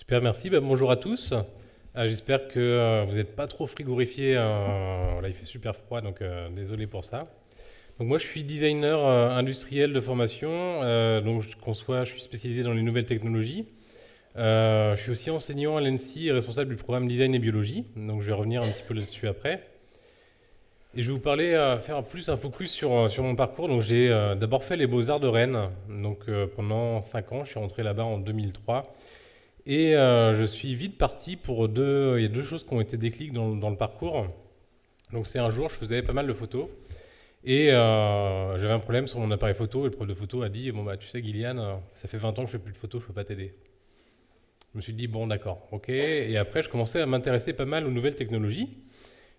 Super, merci. Bonjour à tous. J'espère que vous n'êtes pas trop frigorifiés. Là, il fait super froid, donc désolé pour ça. Donc moi, je suis designer industriel de formation. Donc je suis spécialisé dans les nouvelles technologies. Je suis aussi enseignant à l'ENSI et responsable du programme design et biologie. Donc je vais revenir un petit peu là-dessus après. Et je vais vous parler, faire plus un focus sur mon parcours. Donc j'ai d'abord fait les Beaux-Arts de Rennes. Donc pendant 5 ans, je suis rentré là-bas en 2003. Et je suis vite parti pour deux. Il y a deux choses qui ont été déclics dans le parcours. Donc c'est un jour, je faisais pas mal de photos et j'avais un problème sur mon appareil photo. Et le prof de photo a dit, bon bah tu sais Gillian, ça fait 20 ans que je fais plus de photos, je peux pas t'aider. Je me suis dit bon d'accord, ok. Et après je commençais à m'intéresser pas mal aux nouvelles technologies.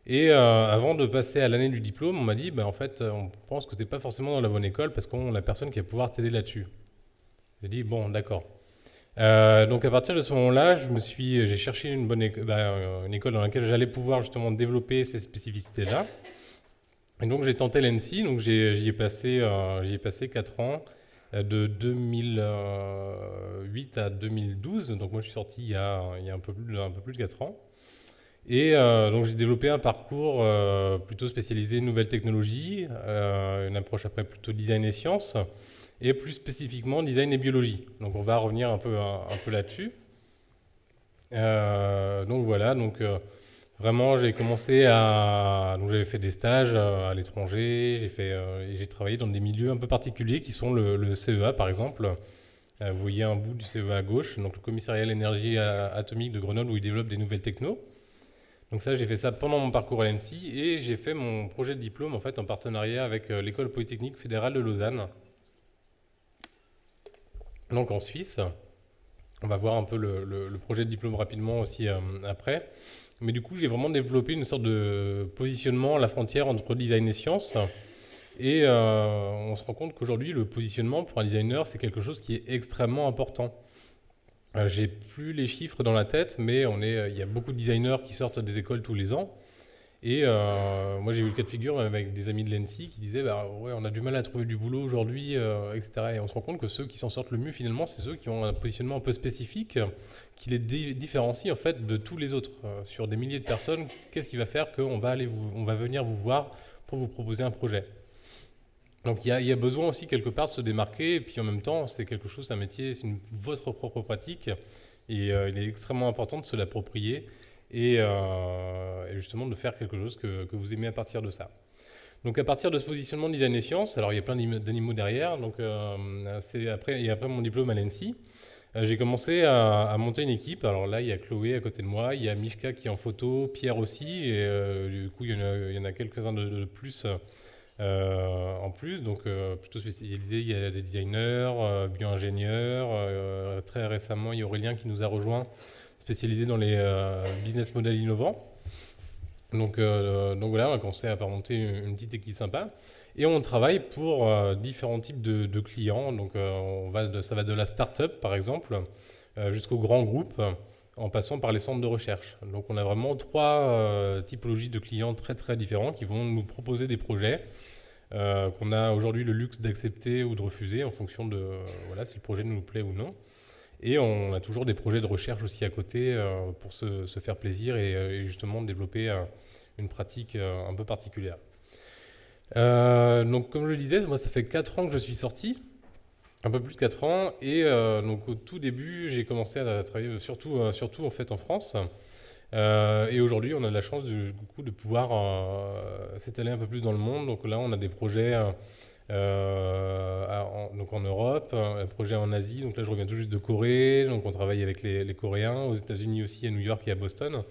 Et avant de passer à l'année du diplôme, on m'a dit, bah, en fait, on pense que t'es pas forcément dans la bonne école parce qu'on a personne qui va pouvoir t'aider là-dessus. J'ai dit bon d'accord. Donc à partir de ce moment-là, j'ai cherché une école dans laquelle j'allais pouvoir justement développer ces spécificités-là. Et donc j'ai tenté l'ENSI, donc j'y ai passé 4 ans, de 2008 à 2012. Donc moi je suis sorti il y a un peu plus de 4 ans. Et donc j'ai développé un parcours plutôt spécialisé nouvelles technologies, une approche après plutôt design et sciences, et plus spécifiquement design et biologie. Donc on va revenir un peu là-dessus. Donc voilà, vraiment donc j'avais fait des stages à l'étranger, j'ai travaillé dans des milieux un peu particuliers qui sont le CEA par exemple. Vous voyez un bout du CEA à gauche, donc le commissariat à l'énergie atomique de Grenoble où ils développent des nouvelles technos. Donc ça, j'ai fait ça pendant mon parcours à l'ENSI et j'ai fait mon projet de diplôme en fait en partenariat avec l'école polytechnique fédérale de Lausanne, donc en Suisse. On va voir un peu le projet de diplôme rapidement aussi après. Mais du coup, j'ai vraiment développé une sorte de positionnement à la frontière entre design et science. Et on se rend compte qu'aujourd'hui, le positionnement pour un designer, c'est quelque chose qui est extrêmement important. J'ai plus les chiffres dans la tête, mais il y a beaucoup de designers qui sortent des écoles tous les ans. Et moi, j'ai eu le cas de figure avec des amis de l'ENSI qui disaient bah, ouais, on a du mal à trouver du boulot aujourd'hui, etc. Et on se rend compte que ceux qui s'en sortent le mieux, finalement, c'est ceux qui ont un positionnement un peu spécifique qui les différencie en fait de tous les autres. Sur des milliers de personnes, qu'est-ce qui va faire on va venir vous voir pour vous proposer un projet. Donc il y a besoin aussi quelque part de se démarquer, et puis en même temps, c'est quelque chose, un métier, votre propre pratique, et il est extrêmement important de se l'approprier et justement de faire quelque chose que vous aimez à partir de ça. Donc à partir de ce positionnement design et sciences, alors il y a plein d'animaux derrière, donc après mon diplôme à l'ENSI, j'ai commencé à monter une équipe. Alors là, il y a Chloé à côté de moi, il y a Mishka qui est en photo, Pierre aussi, et du coup il y en a quelques-uns de plus en plus, donc plutôt spécialisé. Il y a des designers, bio-ingénieurs. Très récemment, il y a Aurélien qui nous a rejoint, spécialisé dans les business models innovants. Donc voilà, on a commencé à monter une petite équipe sympa. Et on travaille pour différents types de clients. Donc ça va de la start-up, par exemple, jusqu'au grand groupe, en passant par les centres de recherche. Donc on a vraiment trois typologies de clients très très différents qui vont nous proposer des projets qu'on a aujourd'hui le luxe d'accepter ou de refuser en fonction de voilà, si le projet nous plaît ou non. Et on a toujours des projets de recherche aussi à côté pour se faire plaisir et justement développer une pratique un peu particulière. Donc comme je le disais, moi ça fait 4 ans que je suis sorti, un peu plus de 4 ans, et donc au tout début j'ai commencé à travailler surtout en fait en France. Et aujourd'hui, on a de la chance du coup de pouvoir s'étaler un peu plus dans le monde. Donc là, on a des projets donc en Europe, un projet en Asie. Donc là, je reviens tout juste de Corée. Donc on travaille avec les Coréens, aux États-Unis aussi, à New York et à Boston.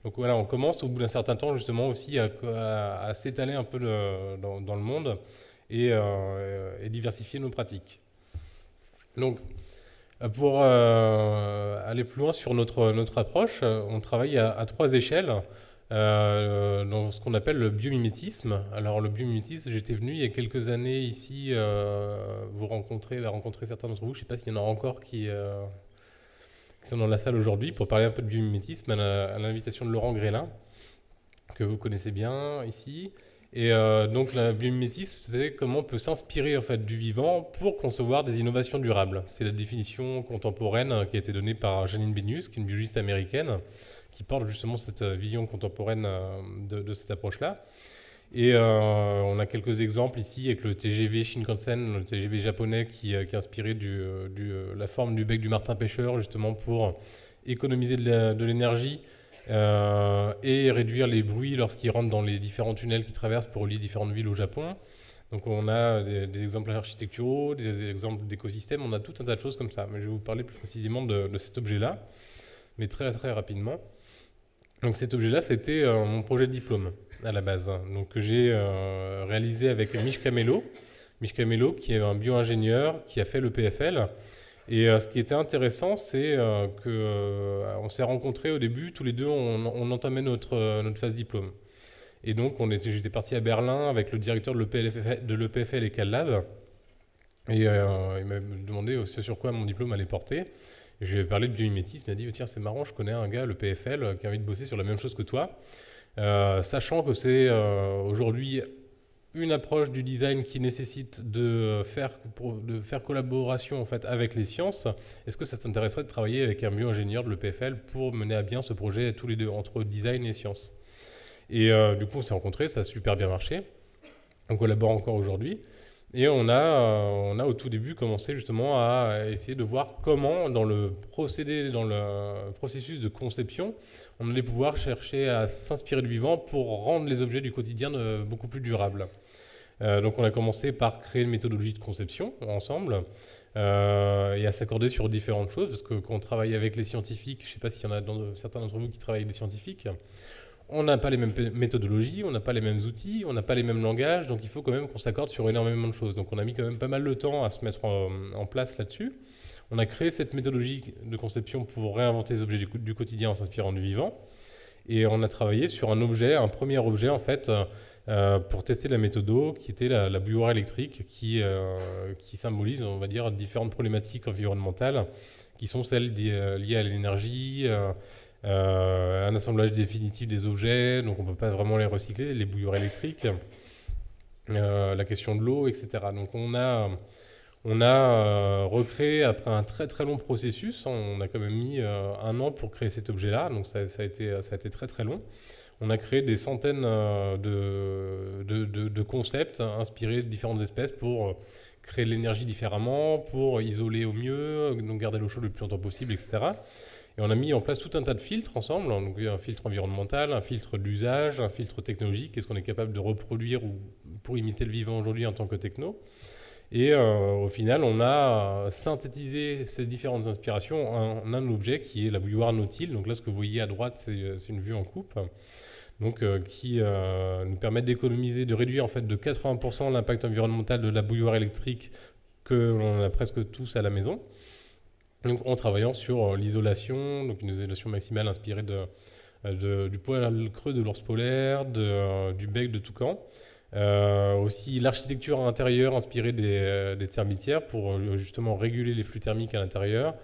Donc voilà, on commence au bout d'un certain temps justement aussi à s'étaler un peu dans le monde et diversifier nos pratiques. Donc pour aller plus loin sur notre approche, on travaille à trois échelles dans ce qu'on appelle le biomimétisme. Alors le biomimétisme, j'étais venu il y a quelques années ici rencontrer certains d'entre vous. Je ne sais pas s'il y en a encore qui sont dans la salle aujourd'hui pour parler un peu de biomimétisme à l'invitation de Laurent Grélin, que vous connaissez bien ici. Et donc la biomimétisme, c'est comment on peut s'inspirer en fait du vivant pour concevoir des innovations durables. C'est la définition contemporaine qui a été donnée par Janine Benyus, qui est une biologiste américaine, qui porte justement cette vision contemporaine de cette approche-là. Et on a quelques exemples ici avec le TGV Shinkansen, le TGV japonais qui est inspiré la forme du bec du martin pêcheur, justement pour économiser de l'énergie et réduire les bruits lorsqu'ils rentrent dans les différents tunnels qui traversent pour relier différentes villes au Japon. Donc on a des exemples architecturaux, des exemples d'écosystèmes, on a tout un tas de choses comme ça. Mais je vais vous parler plus précisément de cet objet-là, mais très très rapidement. Donc cet objet-là, c'était mon projet de diplôme à la base, donc que j'ai réalisé avec Mishka Mello. Mishka Mello, qui est un bio-ingénieur qui a fait le PFL. Et ce qui était intéressant, c'est qu'on s'est rencontrés au début, tous les deux, on entamait notre phase diplôme. Et donc j'étais parti à Berlin avec le directeur de l'EPFL et CalLab. Et il m'a demandé sur quoi mon diplôme allait porter. Et je lui ai parlé de biomimétisme, il m'a dit tiens, c'est marrant, je connais un gars, le PFL, qui a envie de bosser sur la même chose que toi. Sachant que c'est aujourd'hui une approche du design qui nécessite de faire collaboration en fait, avec les sciences, est-ce que ça t'intéresserait de travailler avec un bio-ingénieur de l'EPFL pour mener à bien ce projet tous les deux, entre design et sciences? Et du coup, on s'est rencontrés, ça a super bien marché. On collabore encore aujourd'hui. Et on a au tout début commencé justement à essayer de voir comment, dans le processus de conception, on allait pouvoir chercher à s'inspirer du vivant pour rendre les objets du quotidien beaucoup plus durables. Donc on a commencé par créer une méthodologie de conception ensemble et à s'accorder sur différentes choses, parce que quand on travaille avec les scientifiques, je ne sais pas s'il y en a certains d'entre vous qui travaillent avec des scientifiques, on n'a pas les mêmes méthodologies, on n'a pas les mêmes outils, on n'a pas les mêmes langages, donc il faut quand même qu'on s'accorde sur énormément de choses. Donc on a mis quand même pas mal de temps à se mettre en place là-dessus. On a créé cette méthodologie de conception pour réinventer les objets du quotidien en s'inspirant du vivant. Et on a travaillé sur un premier objet en fait, pour tester la méthode, qui était la bouilloire électrique, qui symbolise, on va dire, différentes problématiques environnementales, qui sont celles liées à l'énergie, un assemblage définitif des objets, donc on ne peut pas vraiment les recycler, les bouilloires électriques, la question de l'eau, etc. Donc on a recréé après un très très long processus, on a quand même mis 1 an pour créer cet objet-là, donc ça a été très très long. On a créé des centaines de concepts inspirés de différentes espèces pour créer de l'énergie différemment, pour isoler au mieux, donc garder l'eau chaude le plus longtemps possible, etc. Et on a mis en place tout un tas de filtres ensemble, donc un filtre environnemental, un filtre d'usage, un filtre technologique, qu'est-ce qu'on est capable de reproduire pour imiter le vivant aujourd'hui en tant que techno. Et au final, on a synthétisé ces différentes inspirations en un objet qui est la bouilloire Nautile. Donc là, ce que vous voyez à droite, c'est une vue en coupe, donc, qui nous permet d'économiser, de réduire en fait de 80% l'impact environnemental de la bouilloire électrique que l'on a presque tous à la maison. Donc, en travaillant sur l'isolation, donc une isolation maximale inspirée du poil creux de l'ours polaire, du bec de toucan. Aussi l'architecture intérieure inspirée des termitières pour justement réguler les flux thermiques à l'intérieur.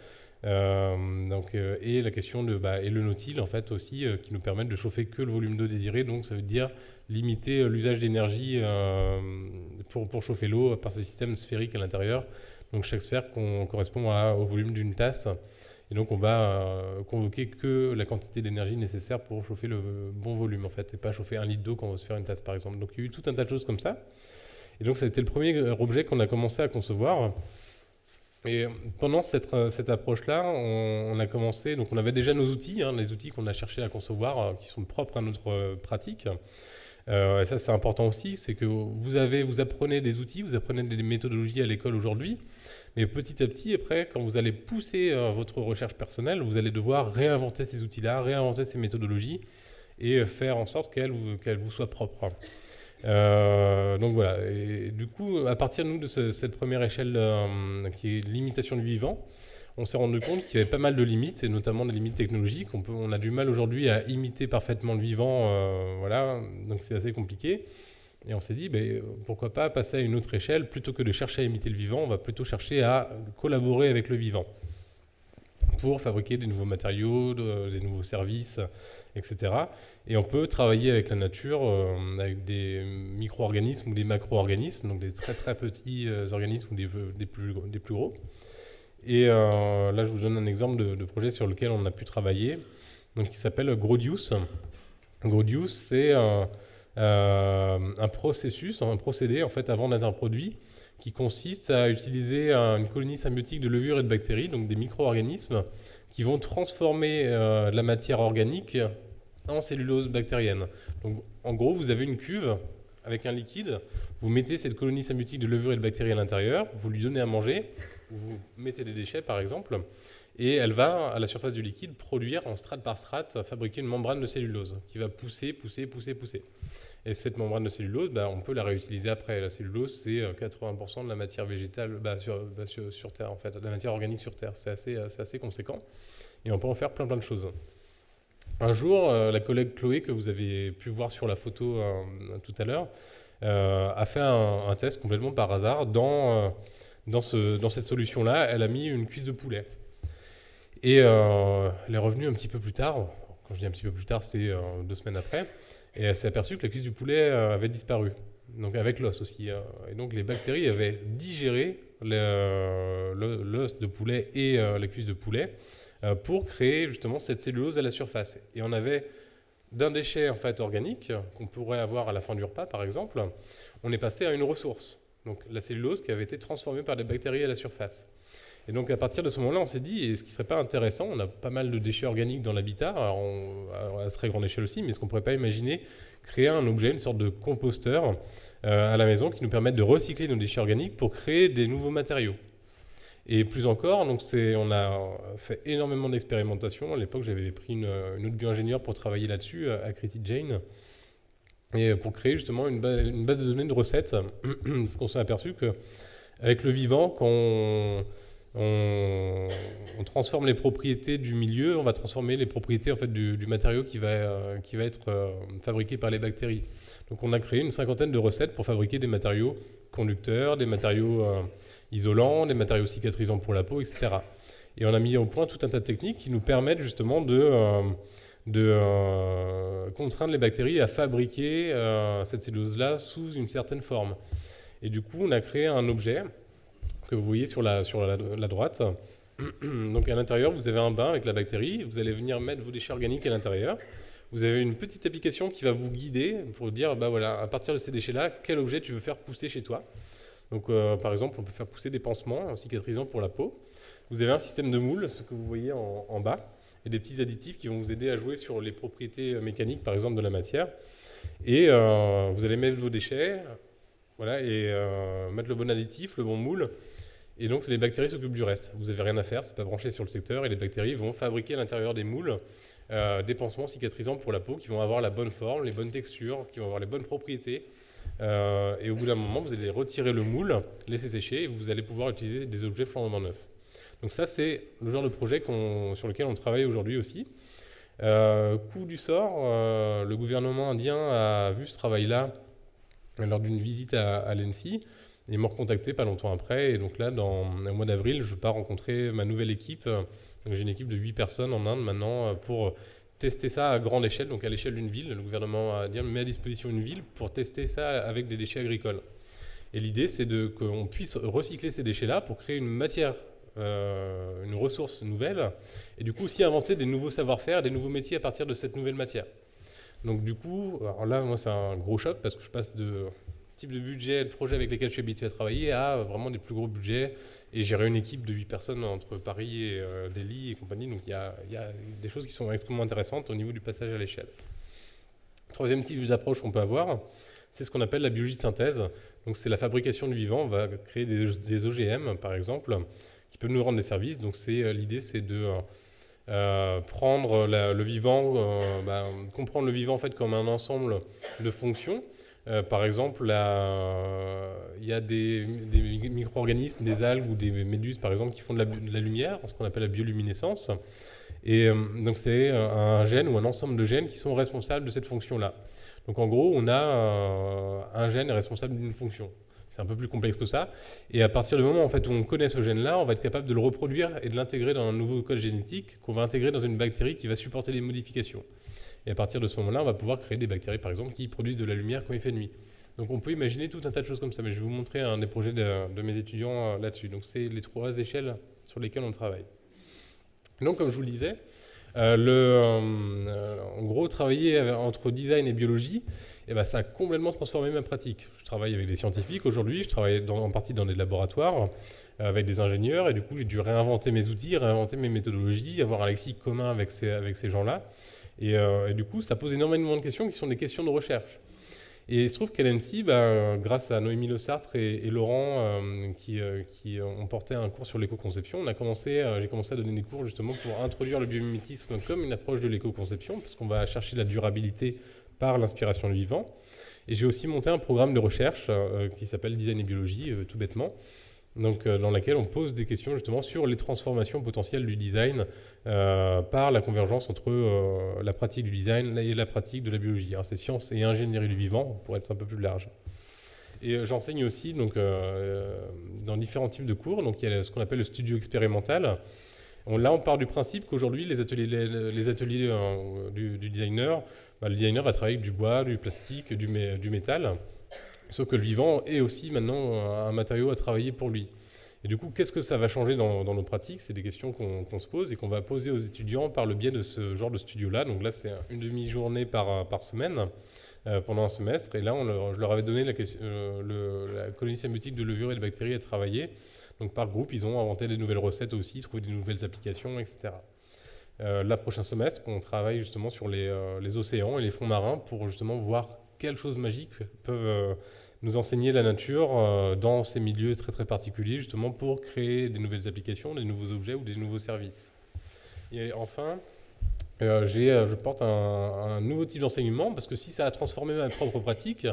Et la question et le nautile en fait aussi qui nous permettent de chauffer que le volume d'eau désiré, donc ça veut dire limiter l'usage d'énergie pour chauffer l'eau par ce système sphérique à l'intérieur. Donc chaque sphère correspond au volume d'une tasse. Et donc on va convoquer que la quantité d'énergie nécessaire pour chauffer le bon volume en fait, et pas chauffer 1 litre d'eau quand on va se faire une tasse par exemple. Donc il y a eu tout un tas de choses comme ça. Et donc ça a été le premier objet qu'on a commencé à concevoir. Et pendant cette approche-là, on a commencé, donc on avait déjà nos outils, les outils qu'on a cherché à concevoir, qui sont propres à notre pratique. Et ça c'est important aussi, c'est que vous apprenez des outils, vous apprenez des méthodologies à l'école aujourd'hui, mais petit à petit, après, quand vous allez pousser votre recherche personnelle, vous allez devoir réinventer ces outils-là, réinventer ces méthodologies, et faire en sorte qu'elles vous soient propres. Donc voilà, et du coup, à partir de cette première échelle qui est l'imitation du vivant, on s'est rendu compte qu'il y avait pas mal de limites, et notamment des limites technologiques. On a du mal aujourd'hui à imiter parfaitement le vivant, voilà, donc c'est assez compliqué. Et on s'est dit, pourquoi pas passer à une autre échelle, plutôt que de chercher à imiter le vivant, on va plutôt chercher à collaborer avec le vivant. pour fabriquer des nouveaux matériaux, des nouveaux services, etc. Et on peut travailler avec la nature, avec des micro-organismes ou des macro-organismes, donc des très très petits organismes ou des plus gros. Et là, je vous donne un exemple de projet sur lequel on a pu travailler, donc qui s'appelle Grodius. Grodius, c'est un processus, un procédé en fait avant d'être un produit, qui consiste à utiliser une colonie symbiotique de levures et de bactéries, donc des micro-organismes, qui vont transformer la matière organique en cellulose bactérienne. Donc, en gros, vous avez une cuve avec un liquide, vous mettez cette colonie symbiotique de levures et de bactéries à l'intérieur, vous lui donnez à manger, vous mettez des déchets par exemple, et elle va, à la surface du liquide, produire en strate par strate, fabriquer une membrane de cellulose qui va pousser. Et cette membrane de cellulose, on peut la réutiliser après. La cellulose, c'est 80% de la matière végétale sur Terre, en fait, de la matière organique sur Terre. C'est assez conséquent. Et on peut en faire plein de choses. Un jour, la collègue Chloé, que vous avez pu voir sur la photo tout à l'heure, a fait un test complètement par hasard. Dans cette solution-là, elle a mis une cuisse de poulet. Et elle est revenue un petit peu plus tard. Quand je dis un petit peu plus tard, c'est 2 semaines après. Et elle s'est aperçue que la cuisse du poulet avait disparu, donc avec l'os aussi. Et donc les bactéries avaient digéré l'os de poulet et la cuisse de poulet pour créer justement cette cellulose à la surface. Et on avait d'un déchet en fait organique qu'on pourrait avoir à la fin du repas par exemple, on est passé à une ressource, donc la cellulose qui avait été transformée par des bactéries à la surface. Et donc à partir de ce moment-là, on s'est dit, est-ce qu'il ne serait pas intéressant, on a pas mal de déchets organiques dans l'habitat, à très grande échelle aussi, mais est-ce qu'on ne pourrait pas imaginer créer un objet, une sorte de composteur à la maison qui nous permette de recycler nos déchets organiques pour créer des nouveaux matériaux. Et plus encore, donc on a fait énormément d'expérimentations. À l'époque, j'avais pris une autre bio-ingénieure pour travailler là-dessus, à Kriti Jain, et pour créer justement une base de données de recettes. Parce qu'on s'est aperçu qu'avec le vivant, quand on transforme les propriétés du milieu, on va transformer les propriétés en fait, du matériau qui va être fabriqué par les bactéries. Donc on a créé une 50aine de recettes pour fabriquer des matériaux conducteurs, des matériaux isolants, des matériaux cicatrisants pour la peau, etc. Et on a mis au point tout un tas de techniques qui nous permettent justement de contraindre les bactéries à fabriquer cette cellulose-là sous une certaine forme. Et du coup, on a créé un objet que vous voyez sur la droite. Donc à l'intérieur, vous avez un bain avec la bactérie. Vous allez venir mettre vos déchets organiques à l'intérieur. Vous avez une petite application qui va vous guider pour dire, voilà, à partir de ces déchets-là, quel objet tu veux faire pousser chez toi. Donc par exemple, on peut faire pousser des pansements cicatrisants pour la peau. Vous avez un système de moule, ce que vous voyez en bas, et des petits additifs qui vont vous aider à jouer sur les propriétés mécaniques, par exemple, de la matière. Et vous allez mettre vos déchets, voilà, et mettre le bon additif, le bon moule. Et donc, les bactéries s'occupent du reste. Vous n'avez rien à faire, c'est pas branché sur le secteur. Et les bactéries vont fabriquer à l'intérieur des moules des pansements cicatrisants pour la peau qui vont avoir la bonne forme, les bonnes textures, qui vont avoir les bonnes propriétés. Et au bout d'un moment, vous allez retirer le moule, laisser sécher, et vous allez pouvoir utiliser des objets flambant neufs. Donc ça, c'est le genre de projet sur lequel on travaille aujourd'hui aussi. Coup du sort, le gouvernement indien a vu ce travail-là lors d'une visite à l'ENSI. Ils m'ont recontacté pas longtemps après, et donc là, au mois d'avril, je pars rencontrer ma nouvelle équipe. Donc j'ai une équipe de 8 personnes en Inde maintenant pour tester ça à grande échelle, donc à l'échelle d'une ville. Le gouvernement indien met à disposition une ville pour tester ça avec des déchets agricoles. Et l'idée, c'est qu'on puisse recycler ces déchets-là pour créer une matière, une ressource nouvelle, et du coup aussi inventer des nouveaux savoir-faire, des nouveaux métiers à partir de cette nouvelle matière. Donc du coup, alors là, moi, c'est un gros choc parce que je passe de type de budget, de projet avec lesquels je suis habitué à travailler, à vraiment des plus gros budgets. Et gérer une équipe de 8 personnes entre Paris et Delhi et compagnie. Donc il y a des choses qui sont extrêmement intéressantes au niveau du passage à l'échelle. Troisième type d'approche qu'on peut avoir, c'est ce qu'on appelle la biologie de synthèse. Donc c'est la fabrication du vivant. On va créer des OGM, par exemple, qui peuvent nous rendre des services. Donc l'idée, c'est de prendre le vivant, comprendre le vivant en fait comme un ensemble de fonctions. Par exemple, il y a des micro-organismes, des algues ou des méduses, par exemple, qui font de la lumière, ce qu'on appelle la bioluminescence. Et donc, c'est un gène ou un ensemble de gènes qui sont responsables de cette fonction-là. Donc, en gros, on a un gène responsable d'une fonction. C'est un peu plus complexe que ça. Et à partir du moment en fait, où on connaît ce gène-là, on va être capable de le reproduire et de l'intégrer dans un nouveau code génétique qu'on va intégrer dans une bactérie qui va supporter les modifications. Et à partir de ce moment-là, on va pouvoir créer des bactéries, par exemple, qui produisent de la lumière quand il fait nuit. Donc on peut imaginer tout un tas de choses comme ça, mais je vais vous montrer un des projets de mes étudiants là-dessus. Donc c'est les 3 échelles sur lesquelles on travaille. Donc comme je vous le disais, en gros, travailler entre design et biologie, eh ben, ça a complètement transformé ma pratique. Je travaille avec des scientifiques aujourd'hui, je travaille en partie dans des laboratoires avec des ingénieurs, et du coup j'ai dû réinventer mes outils, réinventer mes méthodologies, avoir un lexique commun avec ces gens-là. Et du coup, ça pose énormément de questions qui sont des questions de recherche. Et il se trouve qu'à l'ENSI, grâce à Noémie Le Sartre et Laurent qui ont porté un cours sur l'éco-conception, j'ai commencé à donner des cours justement pour introduire le biomimétisme comme une approche de l'éco-conception, parce qu'on va chercher la durabilité par l'inspiration du vivant. Et j'ai aussi monté un programme de recherche qui s'appelle Design et Biologie, tout bêtement, donc, dans laquelle on pose des questions justement sur les transformations potentielles du design par la convergence entre la pratique du design et la pratique de la biologie. Alors, c'est sciences et ingénierie du vivant, pour être un peu plus large. Et j'enseigne aussi donc, dans différents types de cours. Donc, il y a ce qu'on appelle le studio expérimental. Là, on part du principe qu'aujourd'hui, les ateliers du designer, le designer va travailler avec du bois, du plastique, du métal. Sauf que le vivant est aussi maintenant un matériau à travailler pour lui. Et du coup, qu'est-ce que ça va changer dans nos pratiques? C'est des questions qu'on se pose et qu'on va poser aux étudiants par le biais de ce genre de studio-là. Donc là, c'est une demi-journée par semaine pendant un semestre. Et là, je leur avais donné la colonie symbiotique de levures et de bactéries à travailler. Donc par groupe, ils ont inventé des nouvelles recettes aussi, trouvé des nouvelles applications, etc. Là, prochain semestre, on travaille justement sur les océans et les fonds marins pour justement voir quelles choses magiques peuvent nous enseigner la nature dans ces milieux très très particuliers, justement pour créer des nouvelles applications, des nouveaux objets ou des nouveaux services. Et enfin, je porte un nouveau type d'enseignement, parce que si ça a transformé ma propre pratique,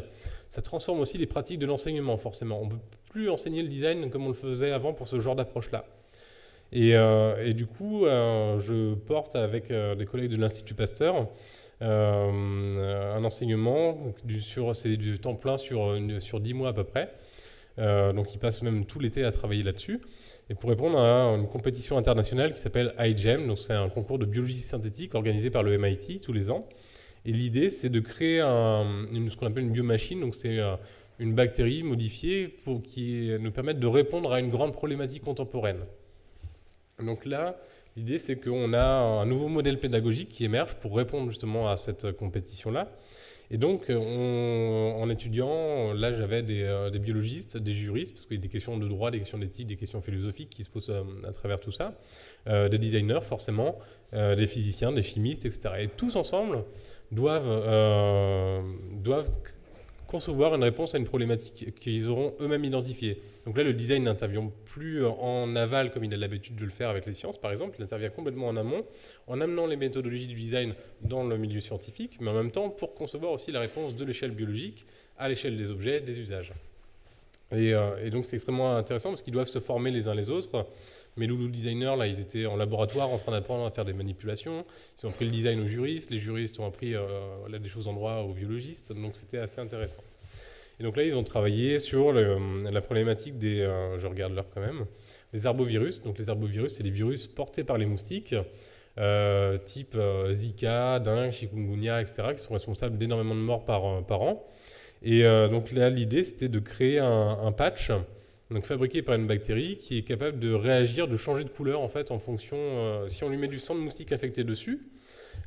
ça transforme aussi les pratiques de l'enseignement, forcément. On ne peut plus enseigner le design comme on le faisait avant pour ce genre d'approche-là. Et du coup, je porte avec des collègues de l'Institut Pasteur un enseignement, c'est du temps plein sur 10 mois à peu près. Donc ils passent même tout l'été à travailler là-dessus. Et pour répondre à une compétition internationale qui s'appelle iGEM, donc c'est un concours de biologie synthétique organisé par le MIT tous les ans. Et l'idée, c'est de créer ce qu'on appelle une biomachine, donc c'est une bactérie modifiée qui nous permette de répondre à une grande problématique contemporaine. Donc là, l'idée, c'est qu'on a un nouveau modèle pédagogique qui émerge pour répondre justement à cette compétition-là. Et donc, en étudiant, là, j'avais des biologistes, des juristes, parce qu'il y a des questions de droit, des questions d'éthique, des questions philosophiques qui se posent à travers tout ça, des designers, forcément, des physiciens, des chimistes, etc. Et tous ensemble doivent concevoir une réponse à une problématique qu'ils auront eux-mêmes identifiée. Donc là, le design n'intervient plus en aval comme il a l'habitude de le faire avec les sciences, par exemple. Il intervient complètement en amont, en amenant les méthodologies du design dans le milieu scientifique, mais en même temps pour concevoir aussi la réponse de l'échelle biologique à l'échelle des objets, des usages. Et donc c'est extrêmement intéressant parce qu'ils doivent se former les uns les autres. Mes loulous designers, là, ils étaient en laboratoire en train d'apprendre à faire des manipulations. Ils ont appris le design aux juristes. Les juristes ont appris des choses en droit aux biologistes. Donc c'était assez intéressant. Et donc là, ils ont travaillé sur la problématique je regarde l'heure quand même, des arbovirus. Donc les arbovirus, c'est des virus portés par les moustiques, type Zika, dengue, chikungunya, etc., qui sont responsables d'énormément de morts par an. Et donc là, l'idée, c'était de créer un patch, donc fabriqué par une bactérie, qui est capable de réagir, de changer de couleur en fait en fonction, si on lui met du sang de moustique infecté dessus,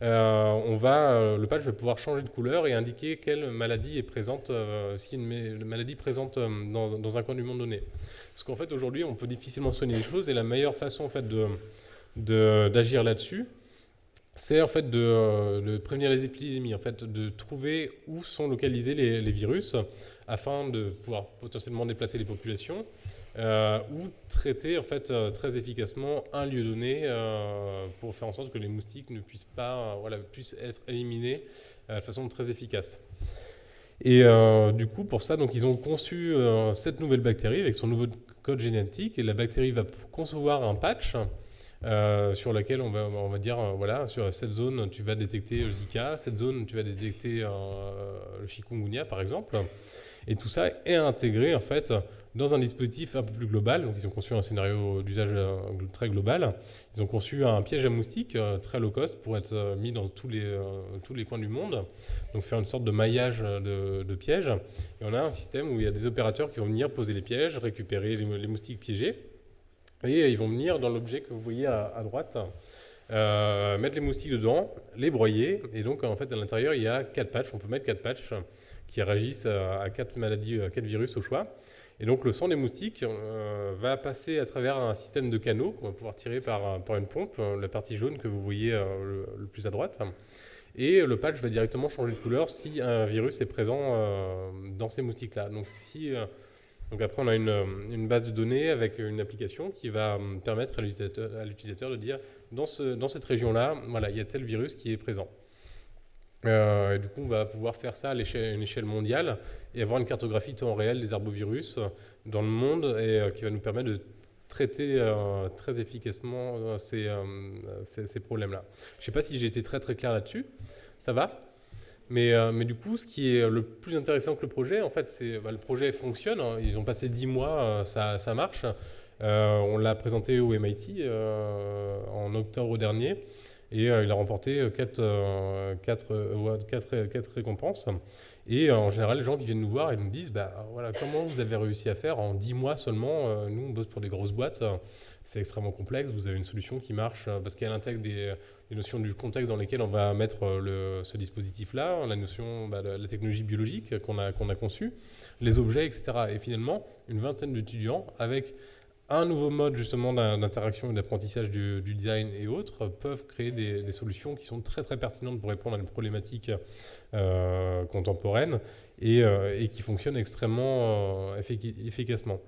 le patch va pouvoir changer de couleur et indiquer quelle maladie est présente, si une maladie présente dans un coin du monde donné. Parce qu'en fait aujourd'hui on peut difficilement soigner les choses et la meilleure façon en fait d'agir là-dessus, c'est en fait de prévenir les épidémies, en fait, de trouver où sont localisés les virus afin de pouvoir potentiellement déplacer les populations ou traiter en fait très efficacement un lieu donné pour faire en sorte que les moustiques ne puissent pas puissent être éliminés de façon très efficace. Et du coup, pour ça, donc, ils ont conçu cette nouvelle bactérie avec son nouveau code génétique et la bactérie va concevoir un patch sur laquelle on va dire, voilà, sur cette zone, tu vas détecter le Zika, cette zone, tu vas détecter le chikungunya, par exemple. Et tout ça est intégré, en fait, dans un dispositif un peu plus global. Donc, ils ont conçu un scénario d'usage très global. Ils ont conçu un piège à moustiques très low cost pour être mis dans tous les coins du monde. Donc, faire une sorte de maillage de pièges. Et on a un système où il y a des opérateurs qui vont venir poser les pièges, récupérer les moustiques piégés. Et ils vont venir dans l'objet que vous voyez à droite, mettre les moustiques dedans, les broyer. Et donc, en fait, à l'intérieur, il y a 4 patchs. On peut mettre 4 patchs qui réagissent à 4 maladies, 4 virus au choix. Et donc, le sang des moustiques va passer à travers un système de canaux qu'on va pouvoir tirer par une pompe, la partie jaune que vous voyez le plus à droite. Et le patch va directement changer de couleur si un virus est présent dans ces moustiques-là. Donc après, on a une base de données avec une application qui va permettre à l'utilisateur de dire dans cette région-là, voilà, il y a tel virus qui est présent. Et du coup, on va pouvoir faire ça à une échelle mondiale et avoir une cartographie temps réel des arbovirus dans le monde et qui va nous permettre de traiter très efficacement ces problèmes-là. Je ne sais pas si j'ai été très très clair là-dessus. Ça va? Mais du coup, ce qui est le plus intéressant que le projet, en fait, c'est le projet fonctionne, hein. Ils ont passé 10 mois, ça marche. On l'a présenté au MIT en octobre dernier et il a remporté 4 récompenses. Et en général, les gens qui viennent nous voir, ils nous disent bah, voilà, comment vous avez réussi à faire en 10 mois seulement. Nous, on bosse pour des grosses boîtes, c'est extrêmement complexe. Vous avez une solution qui marche parce qu'elle intègre les notions du contexte dans lesquels on va mettre ce dispositif-là, la notion de la technologie biologique qu'on a conçue, les objets, etc. Et finalement, une vingtaine d'étudiants avec un nouveau mode justement d'interaction et d'apprentissage du design et autres peuvent créer des solutions qui sont très très pertinentes pour répondre à des problématiques contemporaines et qui fonctionnent extrêmement efficacement.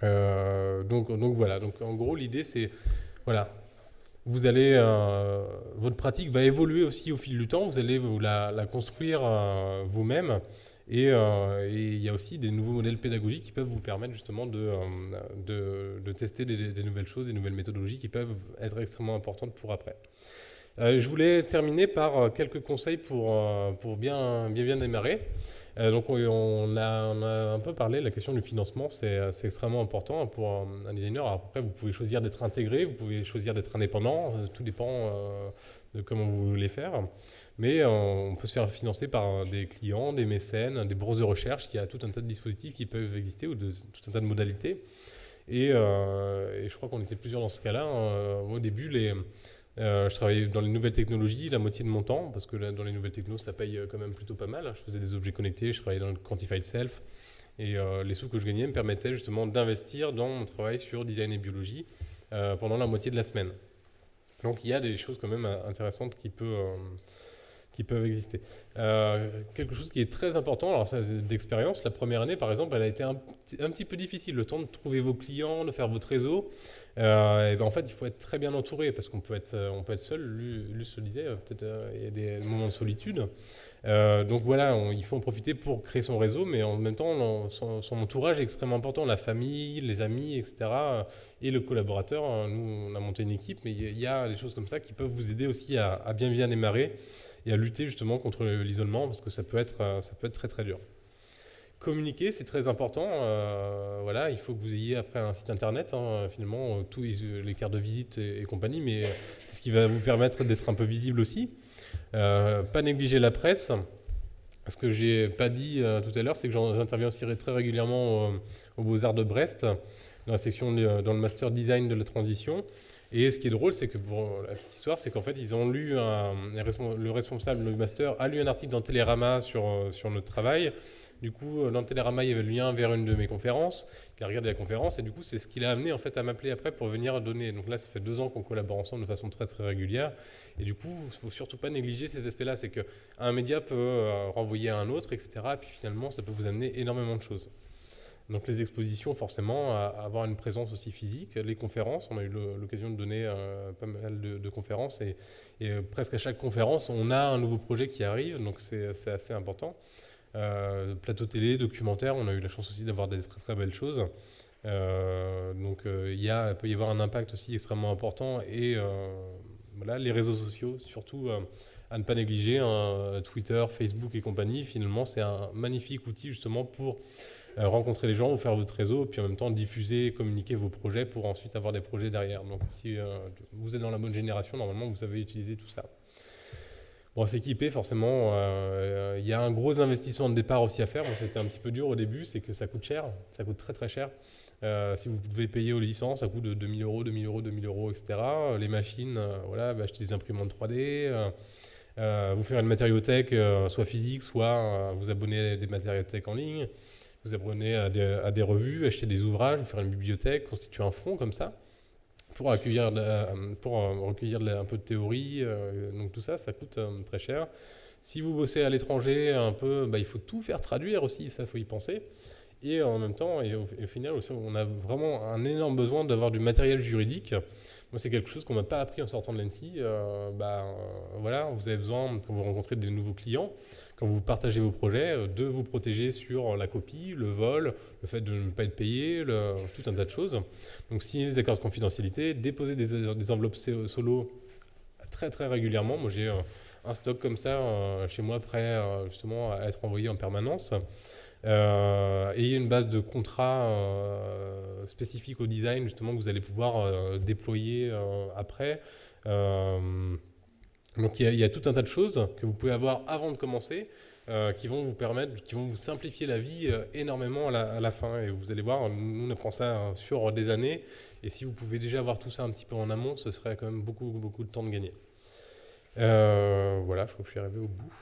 Donc voilà, donc en gros l'idée c'est voilà, vous allez, votre pratique va évoluer aussi au fil du temps, vous allez la construire vous-même. Et il y a aussi des nouveaux modèles pédagogiques qui peuvent vous permettre justement de tester des nouvelles choses, des nouvelles méthodologies qui peuvent être extrêmement importantes pour après. Je voulais terminer par quelques conseils pour bien démarrer. Donc on a un peu parlé de la question du financement, c'est extrêmement important pour un designer. Alors après, vous pouvez choisir d'être intégré, vous pouvez choisir d'être indépendant, tout dépend de comment vous voulez faire. Mais on peut se faire financer par des clients, des mécènes, des bourses de recherche. Il y a tout un tas de dispositifs qui peuvent exister ou tout un tas de modalités. Et je crois qu'on était plusieurs dans ce cas-là. Au début, je travaillais dans les nouvelles technologies, la moitié de mon temps, parce que dans les nouvelles technos, ça paye quand même plutôt pas mal. Je faisais des objets connectés, je travaillais dans le Quantified Self. Et les sous que je gagnais me permettaient justement d'investir dans mon travail sur design et biologie pendant la moitié de la semaine. Donc il y a des choses quand même intéressantes qui peuvent exister. Quelque chose qui est très important, alors ça c'est d'expérience, la première année par exemple, elle a été un petit peu difficile, le temps de trouver vos clients, de faire votre réseau. Et ben en fait, il faut être très bien entouré parce qu'on peut être seul. Lui se le disait, peut-être il y a des moments de solitude. Donc voilà, il faut en profiter pour créer son réseau, mais en même temps, son entourage est extrêmement important, la famille, les amis, etc. Et le collaborateur. Nous, on a monté une équipe, mais il y a des choses comme ça qui peuvent vous aider aussi à bien démarrer et à lutter justement contre l'isolement parce que ça peut être très très dur. Communiquer, c'est très important. Voilà, il faut que vous ayez après un site internet, hein, finalement, tous les cartes de visite et compagnie, mais c'est ce qui va vous permettre d'être un peu visible aussi. Pas négliger la presse. Ce que j'ai pas dit tout à l'heure, c'est que j'interviens aussi très régulièrement aux Beaux-Arts de Brest, dans la section dans le master design de la transition. Et ce qui est drôle, c'est que pour la petite histoire, c'est qu'en fait, ils ont lu le responsable du master a lu un article dans Télérama sur notre travail. Du coup, dans Télérama, il y avait le lien vers une de mes conférences. Il a regardé la conférence et du coup, c'est ce qui l'a amené en fait à m'appeler après pour venir donner. Donc là, ça fait 2 ans qu'on collabore ensemble de façon très très régulière. Et du coup, il ne faut surtout pas négliger ces aspects-là. C'est qu'un média peut renvoyer à un autre, etc. Et puis finalement, ça peut vous amener énormément de choses. Donc les expositions, forcément, avoir une présence aussi physique. Les conférences, on a eu l'occasion de donner pas mal de conférences. Et presque à chaque conférence, on a un nouveau projet qui arrive. Donc c'est assez important. Plateau télé, documentaire, on a eu la chance aussi d'avoir des très très belles choses. Donc il peut y avoir un impact aussi extrêmement important et voilà, les réseaux sociaux, surtout à ne pas négliger, hein, Twitter, Facebook et compagnie, finalement c'est un magnifique outil justement pour rencontrer les gens ou faire votre réseau, puis en même temps diffuser, communiquer vos projets pour ensuite avoir des projets derrière. Donc si vous êtes dans la bonne génération, normalement vous savez utiliser tout ça. Bon, s'équiper, forcément, il y a un gros investissement de départ aussi à faire. Bon, c'était un petit peu dur au début, c'est que ça coûte cher, ça coûte très très cher. Si vous devez payer aux licences, ça coûte de 2000 euros, 2000 euros, 2000 euros, etc. Les machines, voilà, bah, acheter des imprimantes 3D, vous faire une matériothèque, soit physique, soit vous abonner à des matériothèques en ligne, vous abonner à des revues, acheter des ouvrages, vous faire une bibliothèque, constituer un fonds comme ça pour accueillir, pour recueillir un peu de théorie. Donc tout ça, ça coûte très cher. Si vous bossez à l'étranger un peu, bah, il faut tout faire traduire aussi, ça faut y penser. Et en même temps, et au final aussi, on a vraiment un énorme besoin d'avoir du matériel juridique. Moi, c'est quelque chose qu'on m'a pas appris en sortant de l'ENSI. Voilà, vous avez besoin, quand vous rencontrez des nouveaux clients, quand vous partagez vos projets, de vous protéger sur la copie, le vol, le fait de ne pas être payé, tout un tas de choses. Donc, signer des accords de confidentialité, déposer des enveloppes solo très très régulièrement. Moi, j'ai un stock comme ça chez moi, prêt justement à être envoyé en permanence. Et une base de contrats spécifiques au design justement que vous allez pouvoir déployer après. Donc il y a tout un tas de choses que vous pouvez avoir avant de commencer qui vont vous permettre, qui vont vous simplifier la vie énormément à la fin. Et vous allez voir, nous on apprend ça sur des années. Et si vous pouvez déjà avoir tout ça un petit peu en amont, ce serait quand même beaucoup, beaucoup de temps de gagner. Voilà, je crois que je suis arrivé au bout.